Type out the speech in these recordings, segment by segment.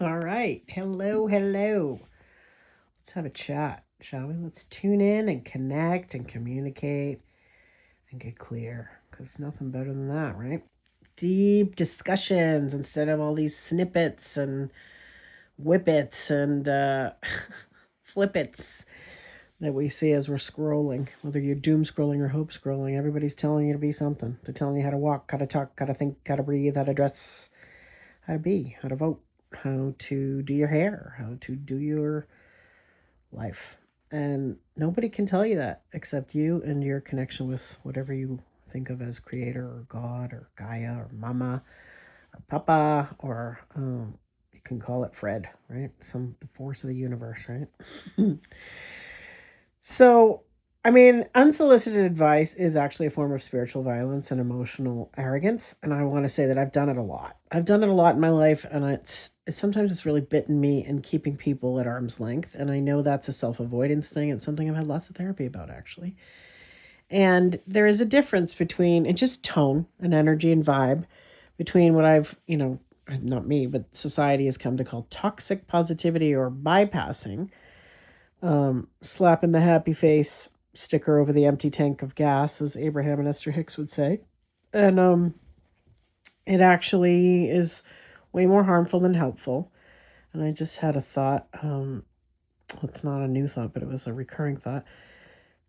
All right. Hello, hello. Let's have a chat, shall we? Let's tune in and connect and communicate and get clear because nothing better than that, right? Deep discussions instead of all these snippets and whippets and flippets that we see as we're scrolling. Whether you're doom scrolling or hope scrolling, everybody's telling you to be something. They're telling you how to walk, how to talk, how to think, how to breathe, how to dress, how to be, how to vote, how to do your hair, how to do your life. And nobody can tell you that except you and your connection with whatever you think of as creator or God or Gaia or Mama or Papa or you can call it Fred, right? The force of the universe, right? So, I mean, unsolicited advice is actually a form of spiritual violence and emotional arrogance, and I want to say that I've done it a lot. I've done it a lot in my life, and it's sometimes it's really bitten me in keeping people at arm's length, and I know that's a self-avoidance thing. It's something I've had lots of therapy about actually. And there is a difference between and just tone and energy and vibe between what not me, but society has come to call toxic positivity or bypassing, slapping the happy face sticker over the empty tank of gas, as Abraham and Esther Hicks would say. And it actually is way more harmful than helpful. And I just had a thought. Well, it's not a new thought, but it was a recurring thought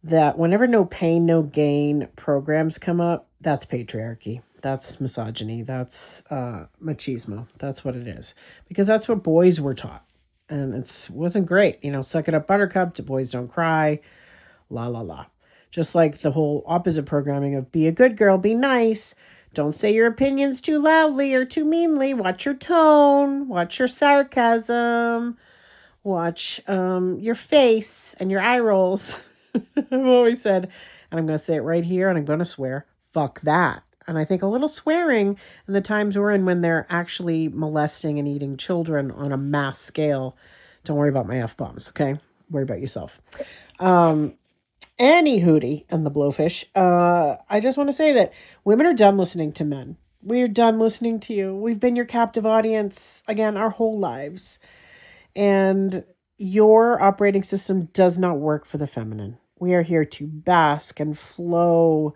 that whenever no pain, no gain programs come up, that's patriarchy. That's misogyny. That's machismo. That's what it is. Because that's what boys were taught. And it wasn't great. Suck it up, buttercup, the boys don't cry, la la la. Just like the whole opposite programming of be a good girl, be nice, don't say your opinions too loudly or too meanly, watch your tone, watch your sarcasm, watch your face and your eye rolls. I've always said, and I'm going to say it right here, and I'm going to swear, fuck that. And I think a little swearing in the times we're in when they're actually molesting and eating children on a mass scale. Don't worry about my F bombs, okay? Worry about yourself. Um, Any hootie and the blowfish. I just want to say that women are done listening to men. We're done listening to you. We've been your captive audience again our whole lives. And your operating system does not work for the feminine. We are here to bask and flow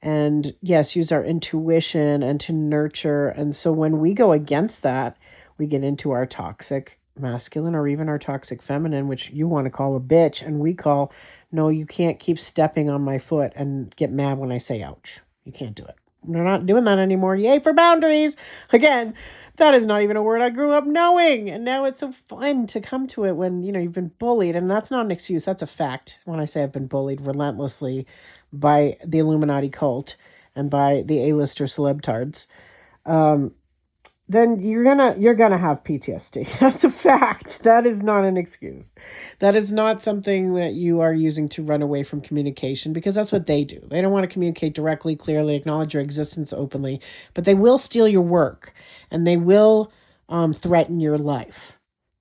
and, yes, use our intuition and to nurture. And so when we go against that, we get into our toxic masculine or even our toxic feminine, which you want to call a bitch. And we call, no, you can't keep stepping on my foot and get mad when I say ouch. You can't do it. We're not doing that anymore. Yay for boundaries. Again, that is not even a word I grew up knowing. And now it's so fun to come to it when, you've been bullied. And that's not an excuse. That's a fact. When I say I've been bullied relentlessly by the Illuminati cult and by the A-lister celebtards, um, then you're gonna have PTSD. That's a fact. That is not an excuse. That is not something that you are using to run away from communication because that's what they do. They don't want to communicate directly, clearly, acknowledge your existence openly, but they will steal your work and they will threaten your life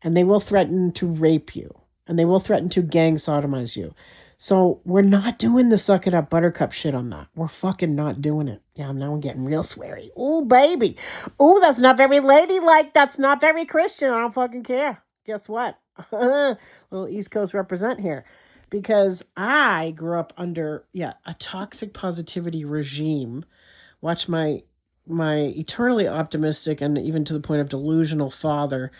and they will threaten to rape you and they will threaten to gang sodomize you. So we're not doing the suck it up buttercup shit on that. We're fucking not doing it. Yeah, now I'm getting real sweary. Ooh, baby. Ooh, that's not very ladylike. That's not very Christian. I don't fucking care. Guess what? Little East Coast represent here. Because I grew up under, a toxic positivity regime. Watch my eternally optimistic and even to the point of delusional father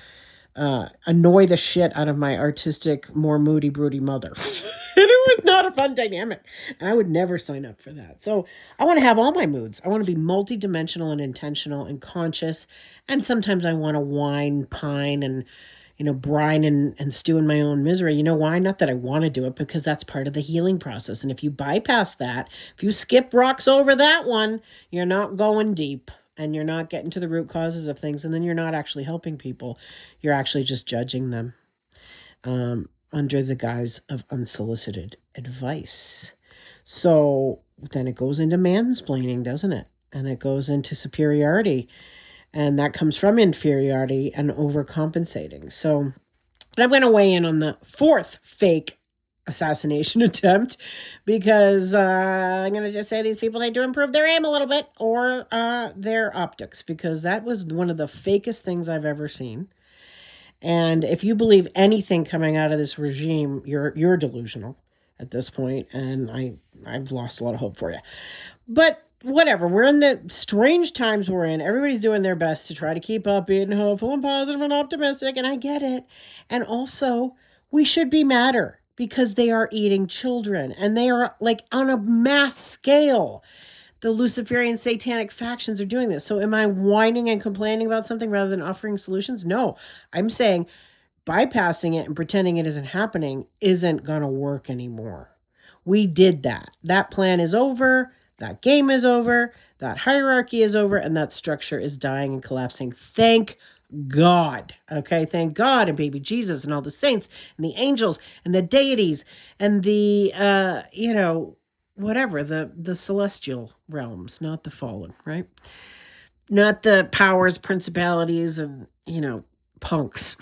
annoy the shit out of my artistic, more moody, broody mother. And it was not a fun dynamic. And I would never sign up for that. So I want to have all my moods. I want to be multidimensional and intentional and conscious. And sometimes I want to whine, pine, and brine and stew in my own misery. You know why? Not that I want to do it, because that's part of the healing process. And if you bypass that, if you skip rocks over that one, you're not going deep and you're not getting to the root causes of things. And then you're not actually helping people. You're actually just judging them under the guise of unsolicited advice. So then it goes into mansplaining, doesn't it? And it goes into superiority. And that comes from inferiority and overcompensating. So I'm going to weigh in on the fourth fake assassination attempt because I'm going to just say these people need to improve their aim a little bit or their optics, because that was one of the fakest things I've ever seen. And if you believe anything coming out of this regime, you're delusional at this point, and I've lost a lot of hope for you. But whatever, we're in the strange times we're in. Everybody's doing their best to try to keep upbeat and hopeful and positive and optimistic, and I get it. And also, we should be madder because they are eating children, and they are like on a mass scale. The Luciferian satanic factions are doing this. So am I whining and complaining about something rather than offering solutions? No. I'm saying bypassing it and pretending it isn't happening isn't going to work anymore. We did that. That plan is over. That game is over. That hierarchy is over. And that structure is dying and collapsing. Thank God. Okay. Thank God and baby Jesus and all the saints and the angels and the deities and the, whatever, the celestial realms, not the fallen, right? Not the powers, principalities, and, punks.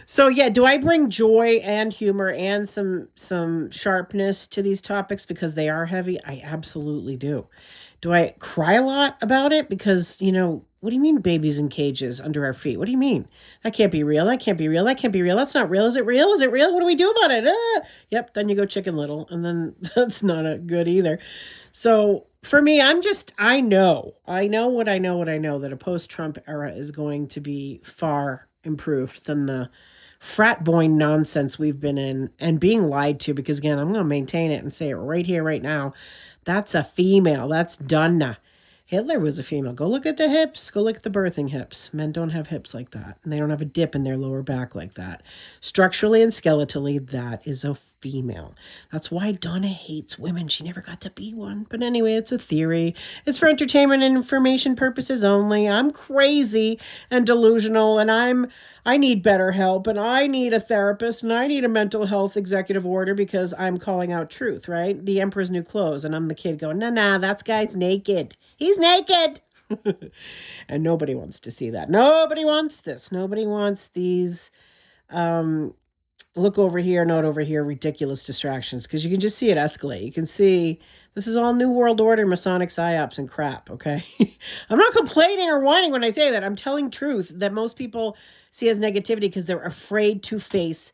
So yeah, do I bring joy and humor and some sharpness to these topics because they are heavy? I absolutely do. Do I cry a lot about it because, what do you mean babies in cages under our feet? What do you mean? That can't be real. That can't be real. That can't be real. That's not real. Is it real? Is it real? What do we do about it? Yep, then you go Chicken Little, and then that's not a good either. So for me, I know what I know that a post-Trump era is going to be far improved than the frat boy nonsense we've been in and being lied to, because again, I'm going to maintain it and say it right here, right now. That's a female. That's Donna. Hitler was a female. Go look at the hips. Go look at the birthing hips. Men don't have hips like that. And they don't have a dip in their lower back like that. Structurally and skeletally, that is a female. That's why Donna hates women. She never got to be one. But anyway, it's a theory. It's for entertainment and information purposes only. I'm crazy and delusional, and I need better help, and I need a therapist, and I need a mental health executive order because I'm calling out truth, right? The emperor's new clothes, and I'm the kid going, nah, that guy's naked. He's naked. And nobody wants to see that. Nobody wants this. Nobody wants these look over here, not over here, ridiculous distractions, because you can just see it escalate. You can see this is all New World Order, Masonic psyops and crap, okay? I'm not complaining or whining when I say that. I'm telling truth that most people see as negativity because they're afraid to face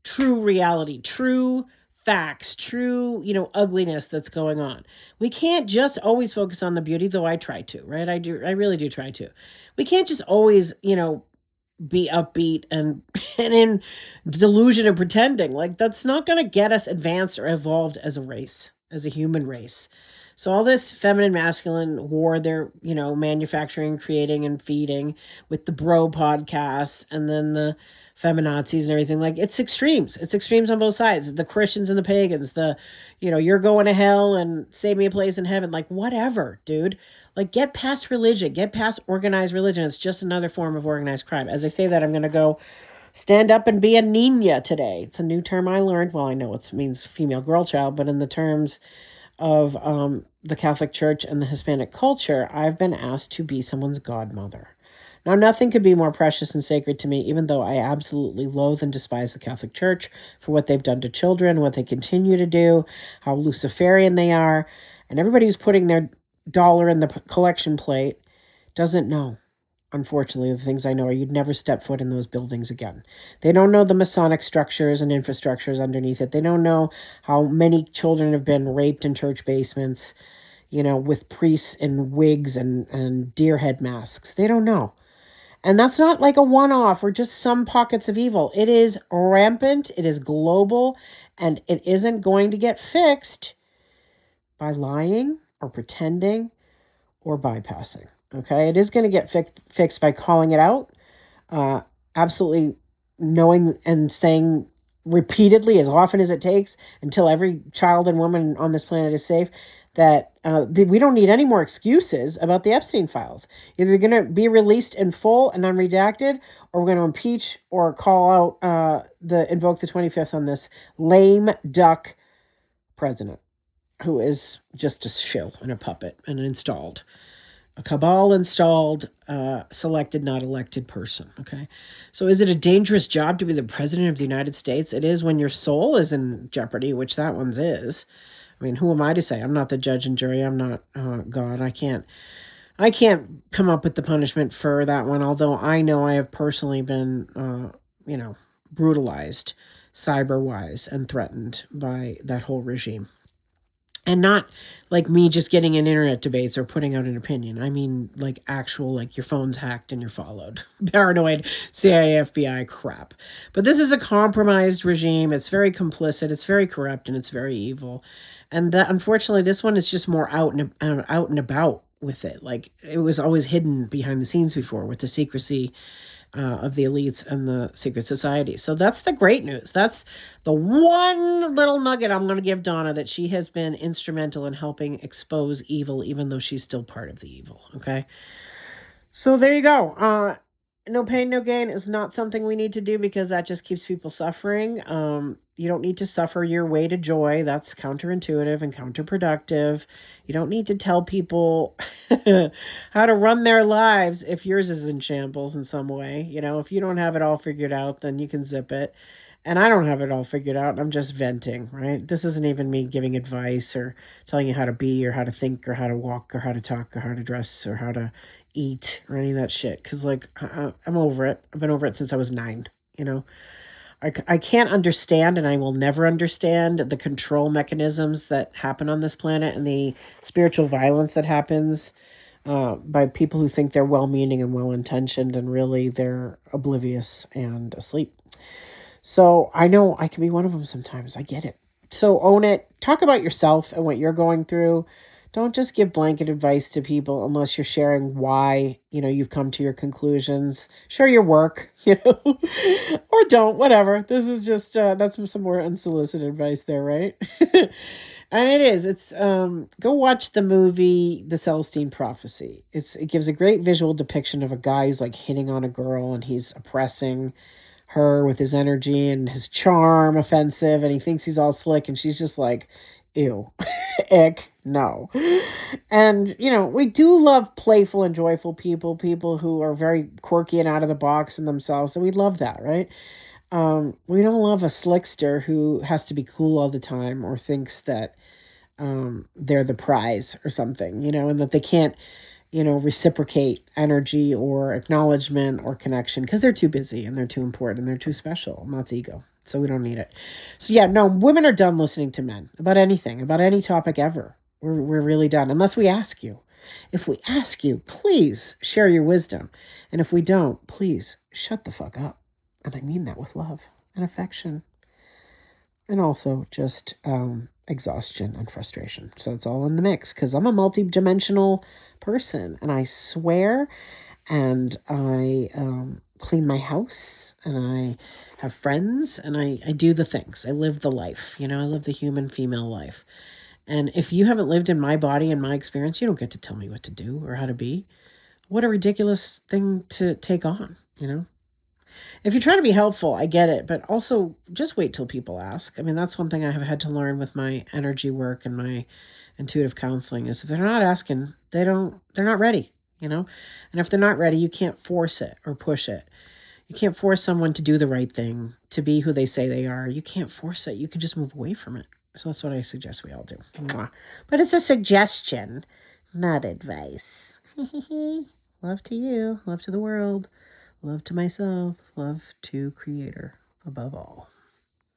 true reality, true facts, true, ugliness that's going on. We can't just always focus on the beauty, though I try to, right? I really do try to. We can't just always, be upbeat and in delusion and pretending. Like, that's not going to get us advanced or evolved as a race, as a human race. So all this feminine masculine war they're manufacturing, creating, and feeding with the bro podcasts and then the feminazis and everything, like, it's extremes on both sides, the Christians and the pagans, the you're going to hell and save me a place in heaven, like, whatever, dude. Like, get past religion, get past organized religion. It's just another form of organized crime. As I say that, I'm going to go stand up and be a niña today. It's a new term I learned. Well, I know it means female girl child, but in the terms of the Catholic Church and the Hispanic culture, I've been asked to be someone's godmother. Now, nothing could be more precious and sacred to me, even though I absolutely loathe and despise the Catholic Church for what they've done to children, what they continue to do, how Luciferian they are, and everybody who's putting their dollar in the collection plate doesn't know. Unfortunately, the things I know are you'd never step foot in those buildings again. They don't know the Masonic structures and infrastructures underneath it. They don't know how many children have been raped in church basements, with priests in wigs and deer head masks. They don't know. And that's not like a one-off or just some pockets of evil. It is rampant, it is global, and it isn't going to get fixed by lying or pretending or bypassing. Okay, it is going to get fixed by calling it out, absolutely knowing and saying repeatedly, as often as it takes, until every child and woman on this planet is safe, that we don't need any more excuses about the Epstein files. Either they're going to be released in full and unredacted, or we're going to impeach or call out invoke the 25th on this lame duck president, who is just a shill and a puppet and a cabal installed, selected, not elected person. Okay. So is it a dangerous job to be the president of the United States? It is when your soul is in jeopardy, which that one's is. I mean, who am I to say? I'm not the judge and jury. I'm not God. I can't I can't come up with the punishment for that one, although I know I have personally been, you know, brutalized cyber wise and threatened by that whole regime. And not like me just getting in internet debates or putting out an opinion. I mean, like actual, like your phone's hacked and you're followed. Paranoid CIA, FBI crap. But this is a compromised regime. It's very complicit. It's very corrupt and it's very evil. And that, unfortunately, this one is just more out and about with it. Like it was always hidden behind the scenes before with the secrecy of the elites and the secret society. So that's the great news. That's the one little nugget I'm going to give Donna, that she has been instrumental in helping expose evil, even though she's still part of the evil. Okay. So there you go. No pain, no gain is not something we need to do because that just keeps people suffering. You don't need to suffer your way to joy. That's counterintuitive and counterproductive. You don't need to tell people how to run their lives if yours is in shambles in some way. You know, if you don't have it all figured out, then you can zip it. And I don't have it all figured out. I'm just venting, right? This isn't even me giving advice or telling you how to be or how to think or how to walk or how to talk or how to dress or how to eat or any of that shit. Because, like, I'm over it. I've been over it since I was 9, you know? I can't understand, and I will never understand the control mechanisms that happen on this planet and the spiritual violence that happens by people who think they're well-meaning and well-intentioned, and really they're oblivious and asleep. So I know I can be one of them sometimes. I get it. So own it. Talk about yourself and what you're going through. Don't just give blanket advice to people unless you're sharing why, you've come to your conclusions. Share your work, or don't, whatever. This is just, that's some more unsolicited advice there, right? And it's go watch the movie The Celestine Prophecy. It gives a great visual depiction of a guy who's like hitting on a girl and he's oppressing her with his energy and his charm offensive, and he thinks he's all slick, and she's just like, ew. Ick, no. And we do love playful and joyful people who are very quirky and out of the box in themselves, so we love that, right? We don't love a slickster who has to be cool all the time or thinks that they're the prize or something, and that they can't reciprocate energy or acknowledgement or connection because they're too busy and they're too important and they're too special. And that's ego. So we don't need it. So yeah, no, women are done listening to men about anything, about any topic ever. We're really done. Unless we ask you. If we ask you, please share your wisdom. And if we don't, please shut the fuck up. And I mean that with love and affection. And also just exhaustion and frustration. So it's all in the mix because I'm a multi-dimensional person, and I swear, and I clean my house, and I have friends, and I do the things. I live the life. I live the human female life. And if you haven't lived in my body and my experience, you don't get to tell me what to do or how to be. What a ridiculous thing to take on. If you're trying to be helpful, I get it, but also just wait till people ask. I mean, that's one thing I have had to learn with my energy work and my intuitive counseling is if they're not asking, they're not ready. And if they're not ready, you can't force it or push it. You can't force someone to do the right thing, to be who they say they are. You can't force it. You can just move away from it. So that's what I suggest we all do. Mwah. But it's a suggestion, not advice. Love to you. Love to the world. Love to myself, love to Creator above all.